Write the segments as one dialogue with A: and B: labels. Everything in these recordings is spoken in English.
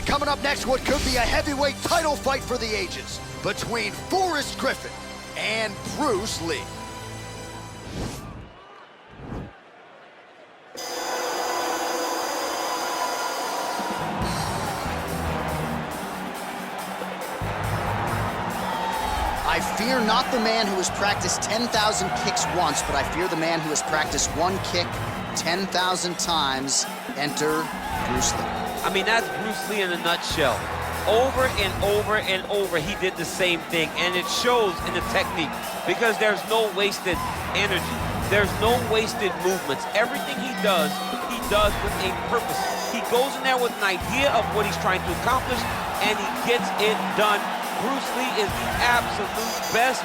A: And coming up next, what could be a heavyweight title fight for the ages between Forrest Griffin and Bruce Lee. I fear not the man who has practiced 10,000 kicks once, but I fear the man who has practiced one kick 10,000 times. Enter Bruce Lee.
B: I mean, that's Bruce Lee in a nutshell. Over and over and over, he did the same thing, and it shows in the technique because there's no wasted energy. There's no wasted movements. Everything he does with a purpose. He goes in there with an idea of what he's trying to accomplish, and he gets it done. Bruce Lee is the absolute best.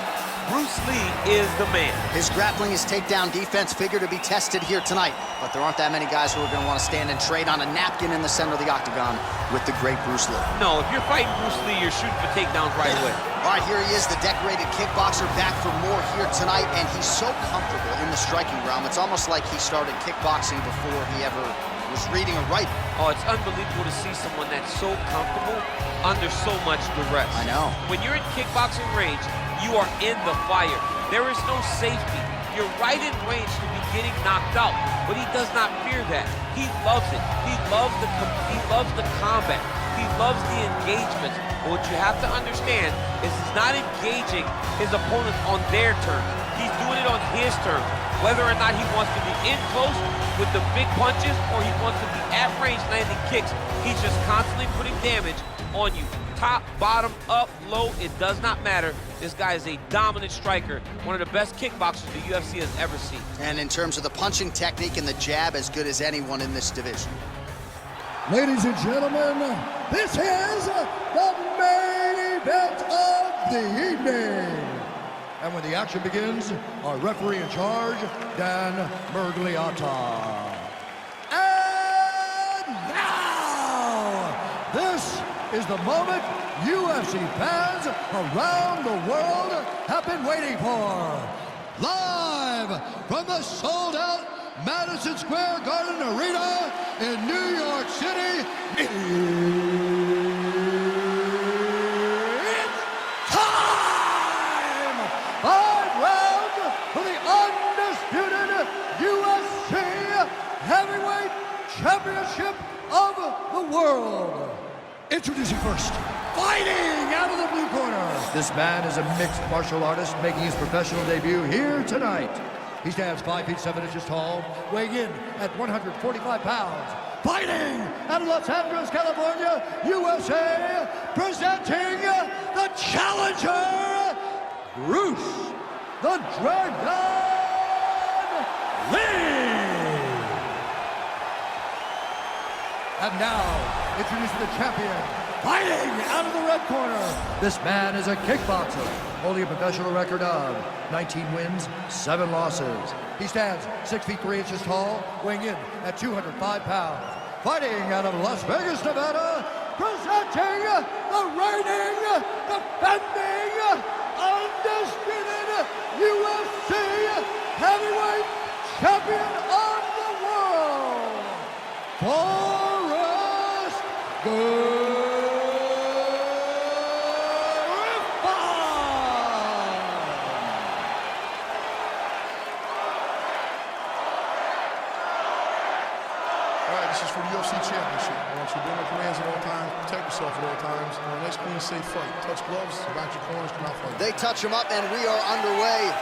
B: Bruce Lee is the man. His grappling, his takedown defense figure to be tested here tonight, but there aren't that many guys who are going to want to stand and trade on a napkin in the center of the octagon with the great Bruce Lee. No, if you're fighting Bruce Lee, you're shooting for takedowns right away. All right, here he is, the decorated kickboxer, back for more here tonight, and he's so comfortable in the striking realm. It's almost like he started kickboxing before he ever was reading or writing. Oh, it's unbelievable to see someone that's so comfortable under so much duress. I know. When you're in kickboxing range, you are in the fire. There is no safety. You're right in range to be getting knocked out, but he does not fear that. He loves it. He loves the combat. He loves the engagements. But what you have to understand is he's not engaging his opponents on their terms. He's doing it on his terms. Whether or not he wants to be in close with the big punches or he wants to be at range landing kicks, he's just constantly putting damage on you. Top, bottom, up, low, it does not matter. This guy is a dominant striker, one of the best kickboxers the UFC has ever seen. And in terms of the punching technique and the jab, as good as anyone in this division.
C: Ladies and gentlemen, this is the main event of the evening. And when the action begins, our referee in charge, Dan Mergliata. And now, this is the moment UFC fans around the world have been waiting for. Live from the sold-out Madison Square Garden Arena in New York City, it's time! 5 rounds for the undisputed UFC Heavyweight Championship of the world. Introducing first, fighting out of the blue corner. This man is a mixed martial artist making his professional debut here tonight. He stands 5 feet 7 inches tall, weighing in at 145 pounds. Fighting out of Los Angeles, California, USA, presenting the challenger, Bruce the Dragon Lee. And now, introducing the champion, fighting out of the red corner. This man is a kickboxer, holding a professional record of 19 wins, 7 losses. He stands 6 feet 3 inches tall, weighing in at 205 pounds. Fighting out of Las Vegas, Nevada, presenting the reigning, defending, undisputed UFC heavyweight champion of the world, Forrest Griffin.
D: This is for the UFC Championship. I want you to bring up your hands at all times, protect yourself at all times. For a nice, clean, safe fight. Touch gloves, back your corners, come out fight.
A: They touch him up, and we are underway.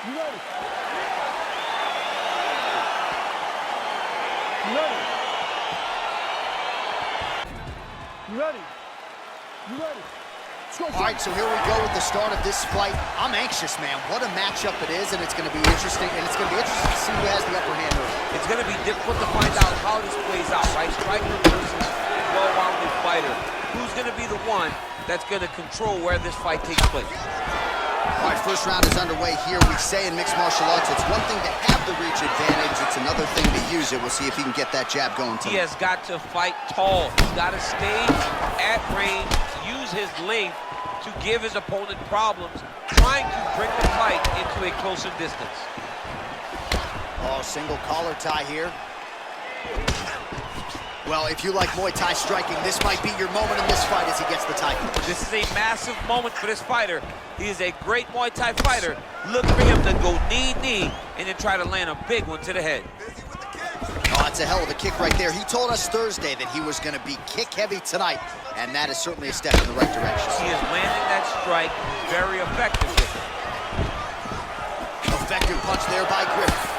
C: You ready? You ready? You ready? You ready?
A: All right, so here we go with the start of this fight. I'm anxious, man. What a matchup it is, and it's going to be interesting. And it's going to be interesting to see who has the upper hand.
B: It's going to be difficult to find out how this plays out, right? Striker versus well-rounded fighter. Who's going to be the one that's going to control where this fight takes place?
A: All right, first round is underway here. We say in mixed martial arts, it's one thing to have the reach advantage. It's another thing to use it. We'll see if he can get that jab going tonight.
B: He has got to fight tall. He's got to stay at range, use his length to give his opponent problems, trying to bring the fight into a closer distance.
A: Oh, single collar tie here. Well, if you like Muay Thai striking, this might be your moment in this fight as he gets the title.
B: This is a massive moment for this fighter. He is a great Muay Thai fighter. Look for him to go knee, and then try to land a big one to the head.
A: Oh, that's a hell of a kick right there. He told us Thursday that he was going to be kick-heavy tonight, and that is certainly a step in the right direction.
B: He is landing that strike very effective with it.
A: Effective punch there by Griffin.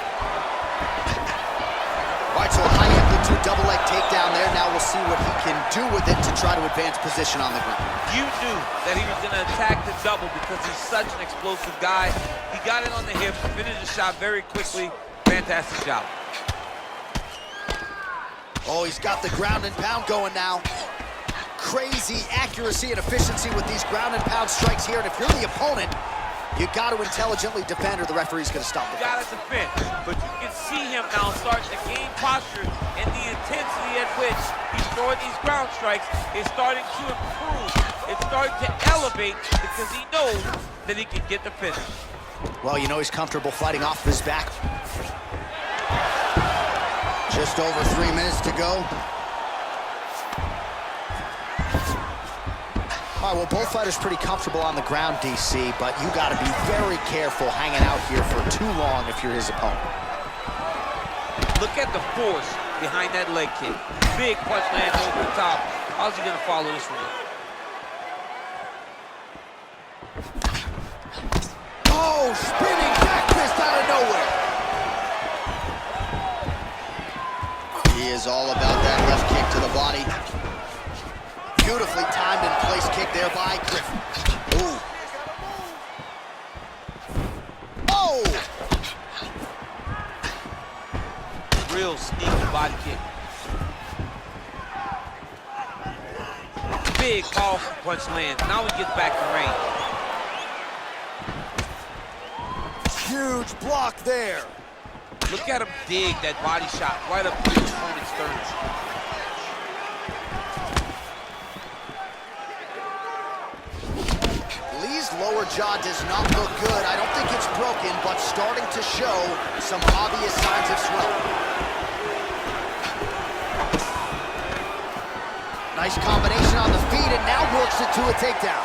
A: All right, so a high-amplitude double-leg takedown there. Now we'll see what he can do with it to try to advance position on the ground.
B: You knew that he was going to attack the double because he's such an explosive guy. He got it on the hips, finished the shot very quickly. Fantastic job.
A: Oh, he's got the ground and pound going now. Crazy accuracy and efficiency with these ground and pound strikes here. And if you're the opponent, you got to intelligently defend or the referee's going to stop the
B: fight. You got to defend, but you can see him now starting to gain posture, and the intensity at which he's throwing these ground strikes is starting to improve. It's starting to elevate because he knows that he can get the finish.
A: Well, you know he's comfortable fighting off his back. Just over 3 minutes to go. All right, well, both fighters pretty comfortable on the ground, DC, but you got to be very careful hanging out here for too long if you're his opponent.
B: Look at the force behind that leg kick. Big punch lands over the top. How's he going to follow this one up?
A: Oh, spinning back fist out of nowhere. He is all about that left kick to the body. Beautifully timed and placed kick there by Griffin. Ooh. Oh!
B: Real sneaky body kick. Big, powerful punch lands. Now he gets back to range.
A: Huge block there.
B: Look at him dig that body shot right up to his opponent's sternum.
A: Lee's lower jaw does not look good. I don't think it's broken, but starting to show some obvious signs of swelling. Nice combination on the feet, and now works it to a takedown.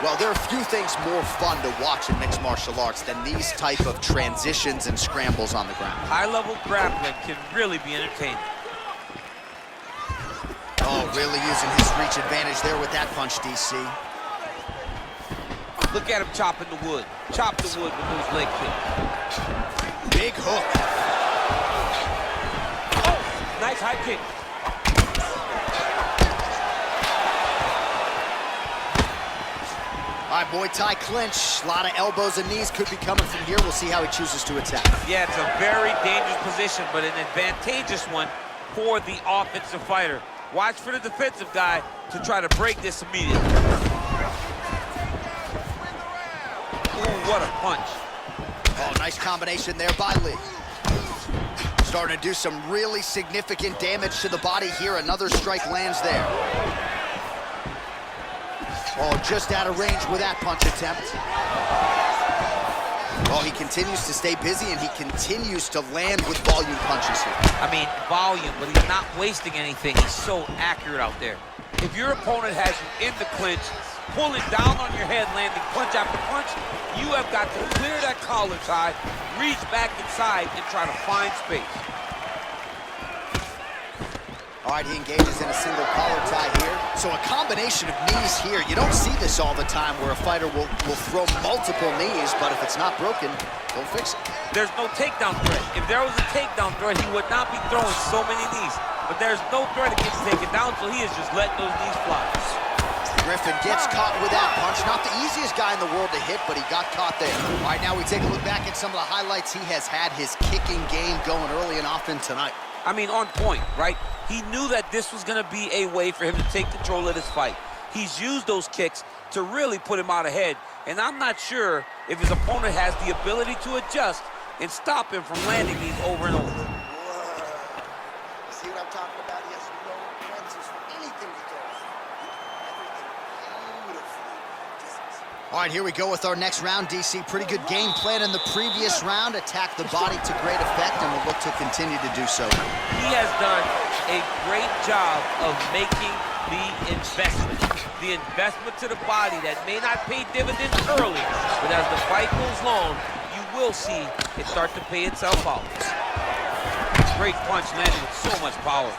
A: Well, there are few things more fun to watch in mixed martial arts than these type of transitions and scrambles on the ground.
B: High-level grappling can really be entertaining.
A: Oh, really using his reach advantage there with that punch, DC.
B: Look at him chopping the wood. Chop the wood with those leg kicks.
A: Big hook.
B: Oh, nice high kick.
A: All right, Muay Thai clinch. A lot of elbows and knees could be coming from here. We'll see how he chooses to attack.
B: Yeah, it's a very dangerous position, but an advantageous one for the offensive fighter. Watch for the defensive guy to try to break this immediately. Ooh, what a punch.
A: Oh, nice combination there by Lee. Starting to do some really significant damage to the body here. Another strike lands there. Oh, just out of range with that punch attempt. Oh, he continues to stay busy, and he continues to land with volume punches here.
B: I mean, volume, but he's not wasting anything. He's so accurate out there. If your opponent has you in the clinch, pulling down on your head, landing punch after punch, you have got to clear that collar tie, reach back inside, and try to find space.
A: All right, he engages in a single collar tie here. So a combination of knees here. You don't see this all the time where a fighter will throw multiple knees, but if it's not broken, don't fix it.
B: There's no takedown threat. If there was a takedown threat, he would not be throwing so many knees. But there's no threat of getting taken down, so he is just letting those knees fly.
A: Griffin gets caught with that punch. Not the easiest guy in the world to hit, but he got caught there. All right, now we take a look back at some of the highlights. He has had his kicking game going early and often tonight.
B: I mean, on point, right? He knew that this was going to be a way for him to take control of this fight. He's used those kicks to really put him out ahead, and I'm not sure if his opponent has the ability to adjust and stop him from landing these over and over.
A: See what I'm talking about? He has no answers for anything he throws. Everything beautifully. All All right, here we go with our next round, DC. Pretty good game plan in the previous round. Attacked the body to great effect and will look to continue to do so.
B: He has done a great job of making the investment to the body that may not pay dividends early, but as the fight goes long, you will see it start to pay itself out. Great punch landed with so much power.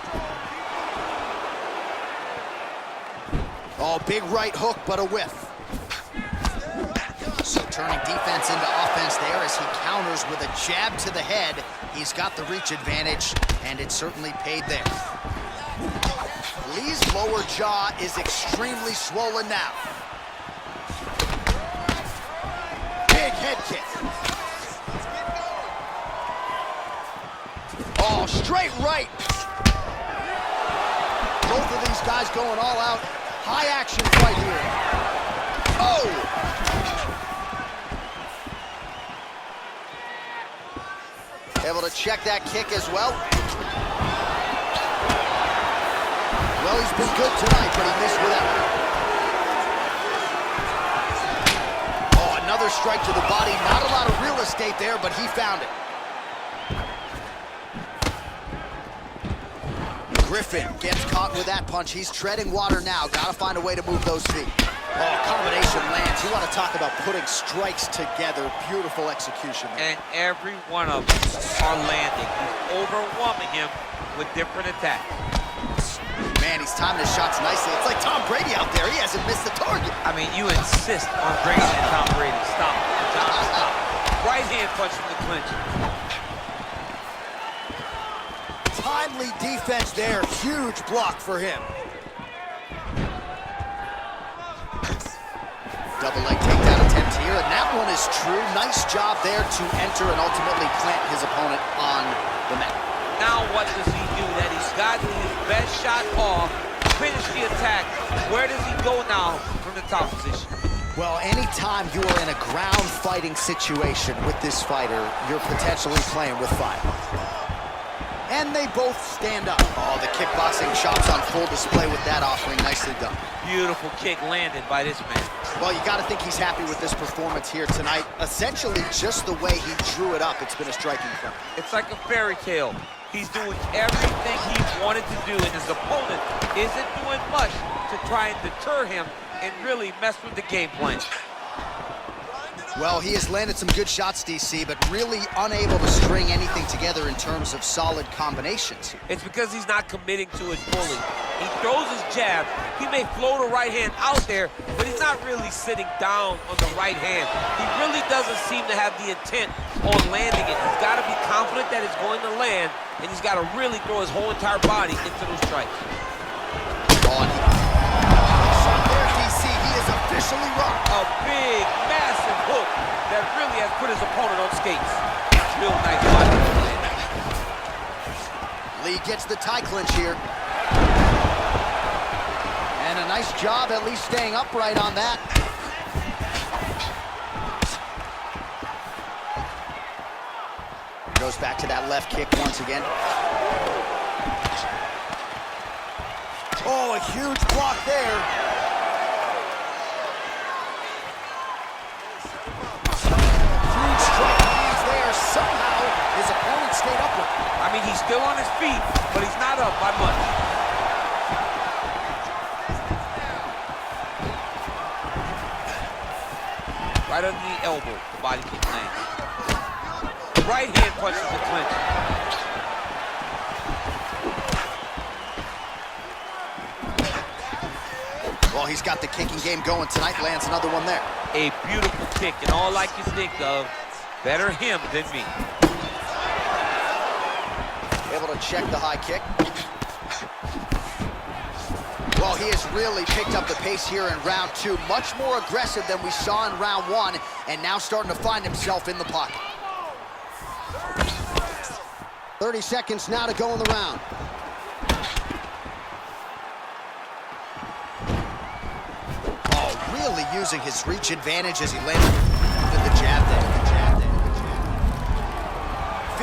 A: Oh, big right hook, but a whiff. So turning defense into offense there as he counters with a jab to the head. He's got the reach advantage, and it certainly paid there. Lee's lower jaw is extremely swollen now. Big head kick. Oh, straight right. Both of these guys going all out. High action fight here. Oh! Able to check that kick as well. Well, he's been good tonight, but he missed with that one. Oh, another strike to the body. Not a lot of real estate there, but he found it. Griffin gets caught with that punch. He's treading water now. Got to find a way to move those feet. Oh, combination lands. You want to talk about putting strikes together. Beautiful execution.
B: And every one of them are landing. He's overwhelming him with different attacks.
A: Man, he's timing his shots nicely. It's like Tom Brady out there. He hasn't missed the target.
B: I mean, you insist on bringing in Tom Brady. Stop. John, stop. Right hand punch from the clinch.
A: Timely defense there. Huge block for him. Double leg takedown attempt here, and that one is true. Nice job there to enter and ultimately plant his opponent on the mat.
B: Now what does he do? That he's gotten his best shot off, finish the attack. Where does he go now from the top position?
A: Well, anytime you are in a ground fighting situation with this fighter, you're potentially playing with fire. And they both stand up. Oh, the kickboxing chops on full display with that offering. Nicely done.
B: Beautiful kick landed by this man.
A: Well, you got to think he's happy with this performance here tonight. Essentially, just the way he drew it up, it's been a striking fight.
B: It's like a fairy tale. He's doing everything he wanted to do, and his opponent isn't doing much to try and deter him and really mess with the game plan.
A: Well, he has landed some good shots, DC, but really unable to string anything together in terms of solid combinations.
B: It's because he's not committing to it fully. He throws his jab. He may float a right hand out there, but he's not really sitting down on the right hand. He really doesn't seem to have the intent on landing it. He's got to be confident that it's going to land, and he's got to really throw his whole entire body into those strikes.
A: Shot there, DC. He is officially rocked.
B: A big, massive hook that really has put his opponent on skates. Real nice body.
A: Lee gets the tie clinch here. And a nice job at least staying upright on that. Goes back to that left kick once again. Oh, a huge block there. Huge strike lands there. Somehow his opponent stayed upright.
B: I mean, he's still on his feet, but he's not up by much. Right under the elbow, the body kick lands. Right hand punches the clinch.
A: Well, he's got the kicking game going tonight. Lands another one there.
B: A beautiful kick, and all I can think of, better him than me.
A: Able to check the high kick. Well, he has really picked up the pace here in round two. Much more aggressive than we saw in round one, and now starting to find himself in the pocket. 30 seconds now to go in the round. Oh, really using his reach advantage as he landed with the jab there.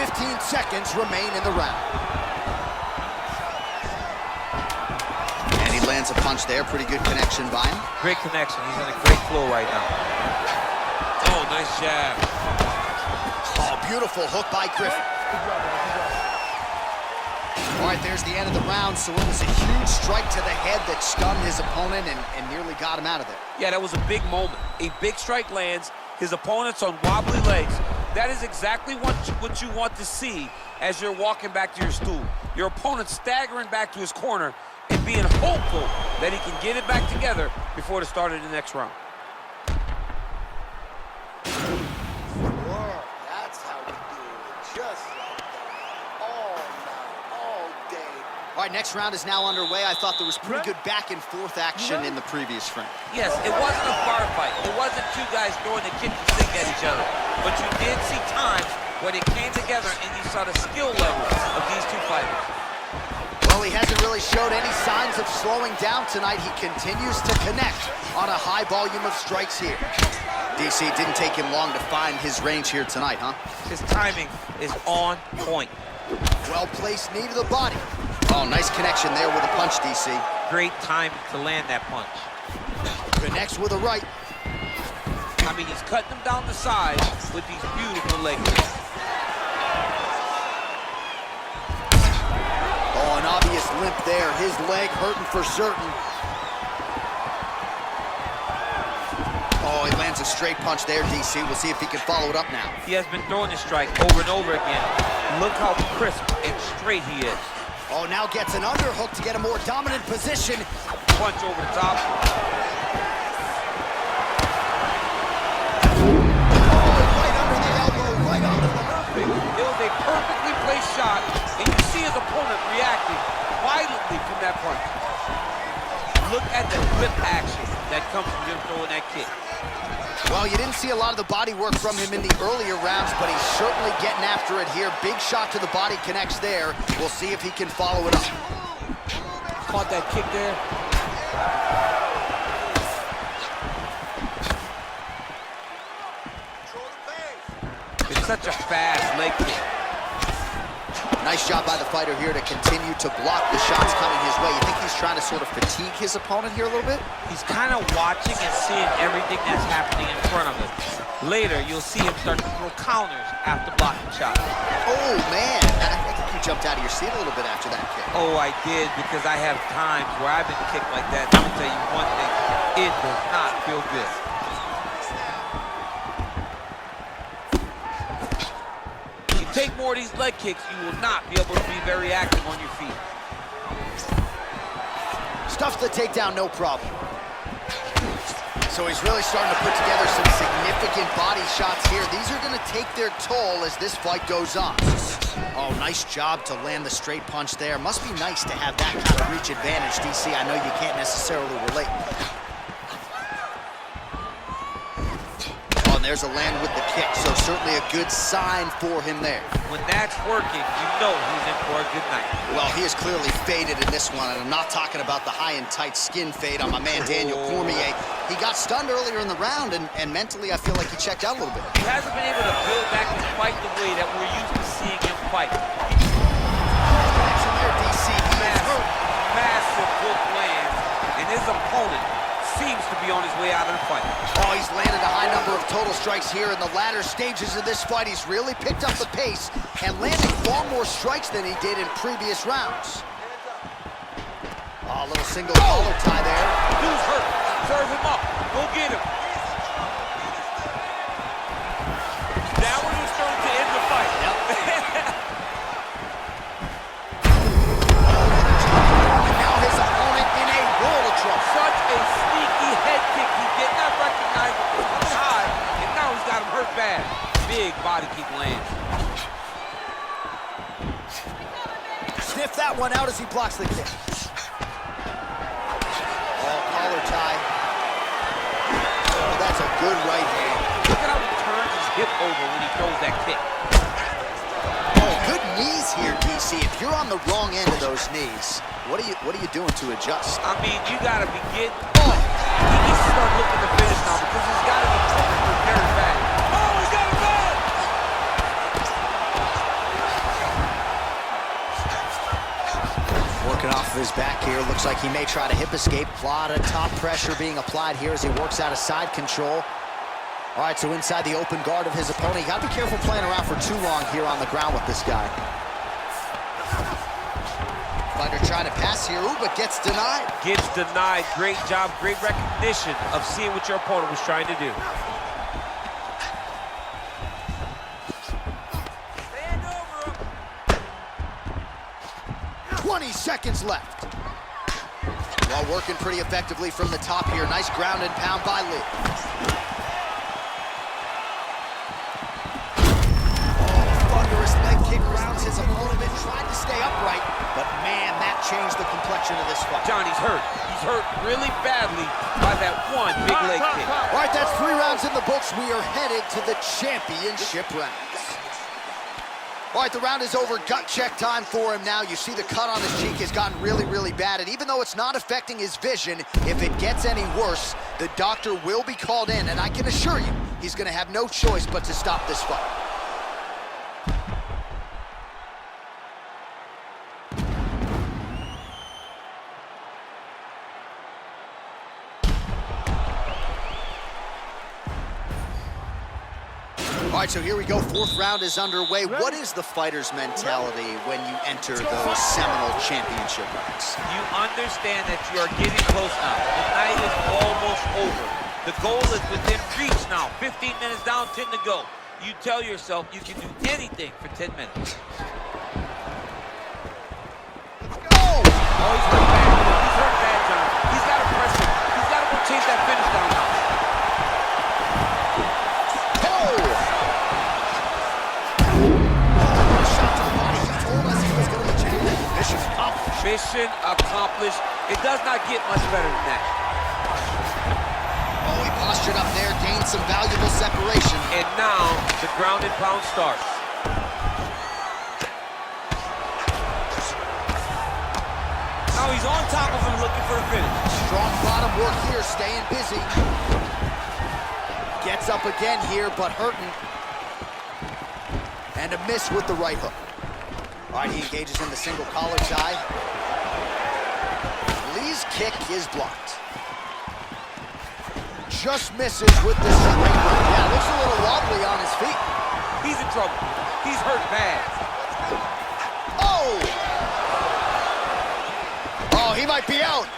A: 15 seconds remain in the round. And he lands lands a punch there. Pretty good connection by him.
B: Great connection. He's on a great flow right now. Oh, nice jab.
A: Oh, beautiful hook by Griffin. All right, there's the end of the round. So it was a huge strike to the head that stunned his opponent and nearly got him out of there.
B: Yeah, that was a big moment. A big strike lands. His opponent's on wobbly legs. That is exactly what you want to see as you're walking back to your stool. Your opponent staggering back to his corner and being hopeful that he can get it back together before the start of the next round.
A: That's how we do it. Just like that. All night, all day. All right, next round is now underway. I thought there was pretty good back and forth action in the previous frame.
B: Yes, it wasn't a bar fight. It wasn't two guys throwing the kitchen sink at each other. But you did see times when it came together and you saw the skill level of these two fighters.
A: Well, he hasn't really showed any signs of slowing down tonight. He continues to connect on a high volume of strikes here. DC, didn't take him long to find his range here tonight, huh?
B: His timing is on point.
A: Well-placed knee to the body. Oh, nice connection there with a punch, DC.
B: Great time to land that punch.
A: Connects with a right.
B: I mean, he's cutting them down the side with these beautiful leg kicks.
A: Oh, an obvious limp there. His leg hurting for certain. Oh, he lands a straight punch there, DC. We'll see if he can follow it up now.
B: He has been throwing this strike over and over again. Look how crisp and straight he is.
A: Oh, now gets an underhook to get a more dominant position.
B: Punch over the top. It was a perfectly placed shot, and you see his opponent reacting violently from that punch. Look at the whip action that comes from him throwing that kick.
A: Well, you didn't see a lot of the body work from him in the earlier rounds, but he's certainly getting after it here. Big shot to the body connects there. We'll see if he can follow it up.
B: Caught that kick there. It's such a fast leg kick.
A: Nice job by the fighter here to continue to block the shots coming his way. You think he's trying to sort of fatigue his opponent here a little bit?
B: He's kind of watching and seeing everything that's happening in front of him. Later, you'll see him start to throw counters after blocking shots.
A: Oh, man. I think you jumped out of your seat a little bit after that kick.
B: Oh, I did, because I have times where I've been kicked like that. Let me tell you one thing. It does not feel good. Take more of these leg kicks, you will not be able to be very active on your feet.
A: Stuffs the takedown, no problem. So he's really starting to put together some significant body shots here. These are going to take their toll as this fight goes on. Oh, nice job to land the straight punch there. Must be nice to have that kind of reach advantage, DC. I know you can't necessarily relate. There's a land with the kick, so certainly a good sign for him there.
B: When that's working, you know he's in for a good night.
A: Well, he is clearly faded in this one, and I'm not talking about the high and tight skin fade on my man Daniel Cormier. He got stunned earlier in the round, and mentally I feel like he checked out a little bit.
B: He hasn't been able to build back his fight the way that we're used to seeing him fight.
A: Action there, DC.
B: Massive hook lands, and his opponent seems to be on his way out of the fight.
A: Oh, he's landed a high number of total strikes here in the latter stages of this fight. He's really picked up the pace and landing far more strikes than he did in previous rounds. Oh, a little single collar tie there.
B: Dude's hurt. Serve him up. Go get him. Now we're just starting to end the fight.
A: Yep. And now his opponent in a world of trouble.
B: Such a sneaky head kick. He did not recognize it was coming high, and now he's got him hurt bad. Big body kick lands.
A: Sniff that one out as he blocks the kick. Oh, collar tie. Oh, that's a good right hand.
B: Look at how he turns his hip over when he throws that kick.
A: Oh, good knees here, DC. If you're on the wrong end of those knees, what are you doing to adjust?
B: I mean, you gotta be getting. Oh, he needs to start looking to finish now because he's gotta be coming for very bad. Oh, he got him back!
A: Working off off of his back here. Looks like he may try to hip escape. A lot of top pressure being applied here as he works out of side control. All right, so inside the open guard of his opponent. You got to be careful playing around for too long here on the ground with this guy. Fighter trying to pass here, ooh, but gets denied.
B: Gets denied. Great job, great recognition of seeing what your opponent was trying to do.
A: 20 seconds left. Well, working pretty effectively from the top here. Nice ground and pound by Lee. Thunderous leg kick grounds his opponent and tried to stay upright, but man, that changed the complexion of this fight.
B: Johnny's hurt. He's hurt really badly by that one big leg kick.
A: All right, that's 3 rounds in the books. We are headed to the championship rounds. All right, the round is over. Gut check time for him now. You see the cut on his cheek has gotten really, really bad. And even though it's not affecting his vision, if it gets any worse, the doctor will be called in. And I can assure you, he's going to have no choice but to stop this fight. All right, so here we go. 4th round is underway. What is the fighter's mentality when you enter those seminal championship rounds?
B: You understand that you are getting close now. The night is almost over. The goal is within reach now. 15 minutes down, 10 to go. You tell yourself you can do anything for 10 minutes.
A: Oh!
B: Oh, he's hurt bad. He's hurt bad, John. He's got to press him. He's got to go chase that finish down now. Mission accomplished. It does not get much better than that.
A: Oh, he postured up there, gained some valuable separation.
B: And now the ground and pound starts. Now he's on top of him looking for the finish.
A: Strong bottom work here, staying busy. Gets up again here, but hurting. And a miss with the right hook. All right, he engages in the single collar tie. Lee's kick is blocked. Just misses with the straight hook. Yeah, looks a little wobbly on his feet.
B: He's in trouble. He's hurt bad.
A: Oh! Oh, he might be out.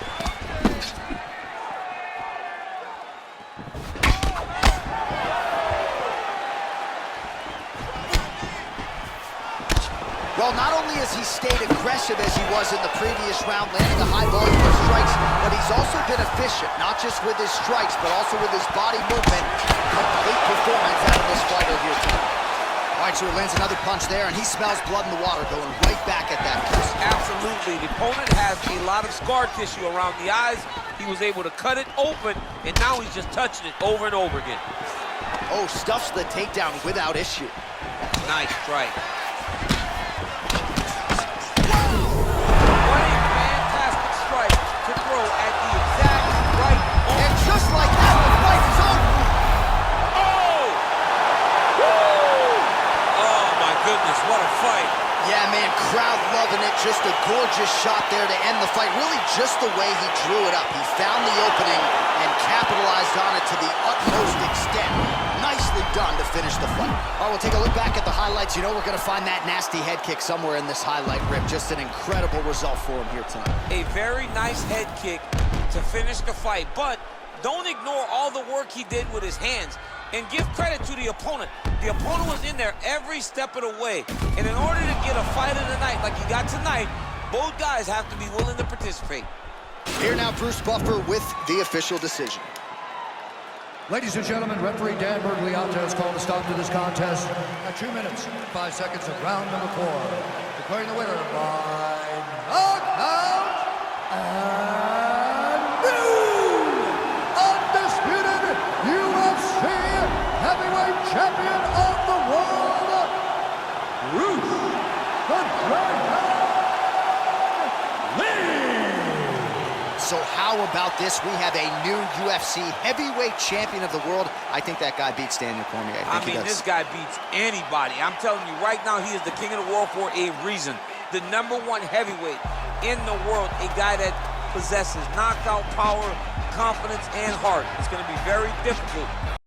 A: Well, not only has he stayed aggressive as he was in the previous round, landing a high volume of strikes, but he's also been efficient, not just with his strikes, but also with his body movement. Complete performance out of this fighter here tonight. All right, so he lands another punch there, and he smells blood in the water, going right back at that punch.
B: Absolutely. The opponent has a lot of scar tissue around the eyes. He was able to cut it open, and now he's just touching it over and over again.
A: Oh, stuffs the takedown without issue.
B: Nice strike. What a fight.
A: Yeah, man, crowd loving it. Just a gorgeous shot there to end the fight. Really just the way he drew it up. He found the opening and capitalized on it to the utmost extent. Nicely done to finish the fight. All right, we'll take a look back at the highlights. You know we're going to find that nasty head kick somewhere in this highlight rip. Just an incredible result for him here tonight.
B: A very nice head kick to finish the fight, but don't ignore all the work he did with his hands. And give credit to the opponent. The opponent was in there every step of the way. And in order to get a fight of the night like you got tonight, both guys have to be willing to participate.
A: Here now, Bruce Buffer with the official decision.
C: Ladies and gentlemen, referee Dan Bergliata has called a stop to this contest at 2 minutes, 5 seconds of round number 4. Declaring the winner by knockout and new undisputed UFC heavyweight champion of the world, Bruce the Dragon Lee.
A: So how about this? We have a new UFC heavyweight champion of the world. I think that guy beats Daniel Cormier.
B: I mean, this guy beats anybody. I'm telling you right now, he is the king of the world for a reason. The #1 heavyweight.
E: in the world, a guy that possesses knockout power, confidence, and heart. It's going to be very difficult